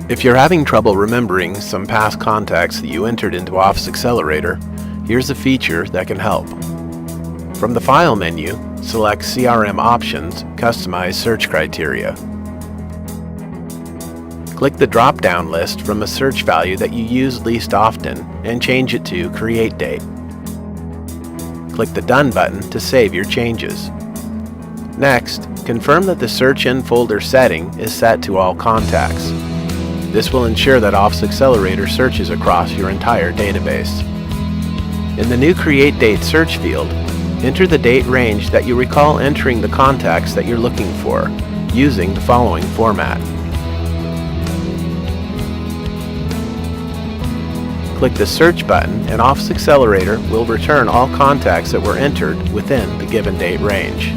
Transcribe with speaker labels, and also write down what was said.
Speaker 1: If you're having trouble remembering some past contacts that you entered into Office Accelerator, here's a feature that can help. From the File menu, select CRM Options, Customize Search Criteria. Click the drop-down list from a search value that you use least often and change it to Create Date. Click the Done button to save your changes. Next, confirm that the Search in Folder setting is set to All Contacts. This will ensure that Office Accelerator searches across your entire database. In the new Create Date search field, enter the date range that you recall entering the contacts that you're looking for, using the following format. Click the Search button and Office Accelerator will return all contacts that were entered within the given date range.